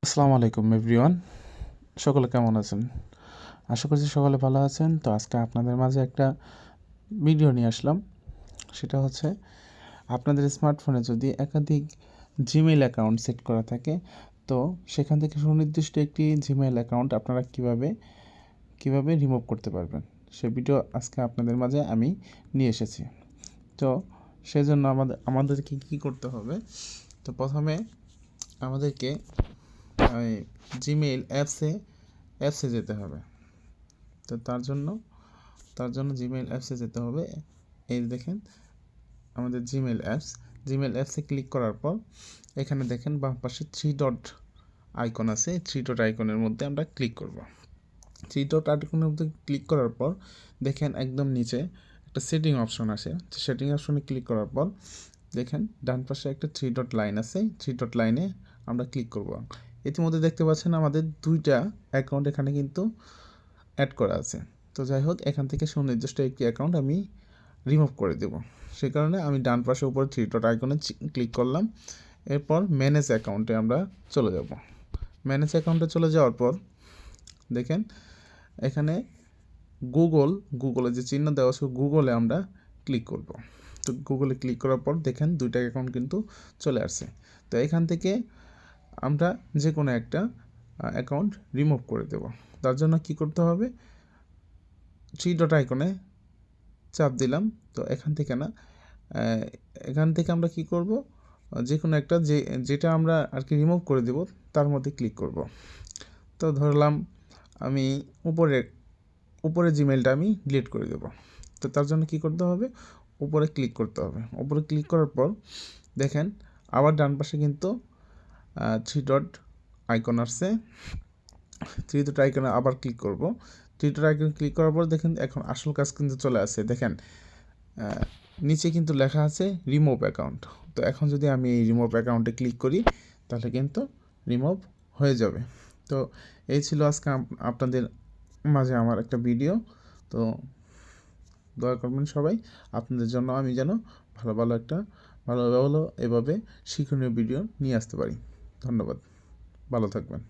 আসসালামু আলাইকুম এভরিওয়ান, সকলে কেমন আছেন? আশা করছি সকলে ভালো আছেন। তো আজকে আপনাদের মাঝে একটা ভিডিও নিয়ে আসলাম। সেটা হচ্ছে আপনাদের স্মার্টফোনে যদি একাধিক জিমেইল অ্যাকাউন্ট সেট করা থাকে, তো সেখান থেকে সুনির্দিষ্ট একটি জিমেইল অ্যাকাউন্ট আপনারা কিভাবে রিমুভ করতে পারবেন, সে ভিডিও আজকে আপনাদের মাঝে আমি নিয়ে এসেছি। তো সেজন্য আমাদেরকে কী করতে হবে? তো প্রথমে আমাদেরকে জিমেইল অ্যাপসে যেতে হবে। তো তার জন্য জিমেইল অ্যাপসে যেতে হবে। এই দেখেন আমাদের জিমেইল অ্যাপসে ক্লিক করার পর এখানে দেখেন বাম পাশে থ্রি ডট আইকন আছে। থ্রি ডট আইকনের মধ্যে আমরা ক্লিক করব। থ্রি ডট আইকনের মধ্যে ক্লিক করার পর দেখেন একদম নিচে একটা সেটিং অপশন আসে। সেটিং অপশনে ক্লিক করার পর দেখেন ডান পাশে একটা থ্রি ডট লাইন আছে। থ্রি ডট লাইনে আমরা ক্লিক করব। ইতিমধ্যে দেখতে পাচ্ছেন আমাদের দুইটা অ্যাকাউন্ট এখানে কিন্তু অ্যাড করা আছে। তো যাই হোক, এখান থেকে সুনির্দিষ্ট একটি অ্যাকাউন্ট আমি রিমুভ করে দেব। সে কারণে আমি ডান পাশে উপরে থ্রি ডট আইকনে ক্লিক করলাম। এরপর ম্যানেজ অ্যাকাউন্টে আমরা চলে যাব। ম্যানেজ অ্যাকাউন্টে চলে যাওয়ার পর দেখেন এখানে গুগলে যে চিহ্ন দেওয়া আছে গুগলে আমরা ক্লিক করব। তো গুগলে ক্লিক করার পর দেখেন দুইটা অ্যাকাউন্ট কিন্তু চলে আসছে। তো এখান থেকে আমরা যে কোনো একটা অ্যাকাউন্ট রিমুভ করে দেব। তার জন্য কি করতে হবে? থ্রি ডট আইকনে চাপ দিলাম। তো এখান থেকে আমরা কি করব? যে কোনো একটা যেটা আমরা আর কি রিমুভ করে দেব তার মধ্যে ক্লিক করব। তো ধরলাম আমি উপরে জিমেলটা আমি ডিলিট করে দেব। তো তার জন্য কি করতে হবে? উপরে ক্লিক করতে হবে। উপরে ক্লিক করার পর দেখেন আবার ডান পাশে কিন্তু থ্রি ডট আইকন আসছে। থ্রি ডট আইকনে আবার ক্লিক করব। থ্রি ডট আইকনে ক্লিক করার পর দেখেন এখন আসল কাজ কিন্তু চলে আসছে। দেখেন নিচে কিন্তু লেখা আছে রিমুভ অ্যাকাউন্ট। তো এখন যদি আমি এই রিমুভ অ্যাকাউন্টে ক্লিক করি তাহলে কিন্তু রিমুভ হয়ে যাবে। তো এই ছিল আজকে আপনাদের মাঝে আমার একটা ভিডিও। তো দয়া করবেন সবাই, আপনাদের জন্য আমি যেন ভালো এভাবে শিক্ষণীয় ভিডিও নিয়ে আসতে পারি। ধন্যবাদ, ভালো থাকবেন।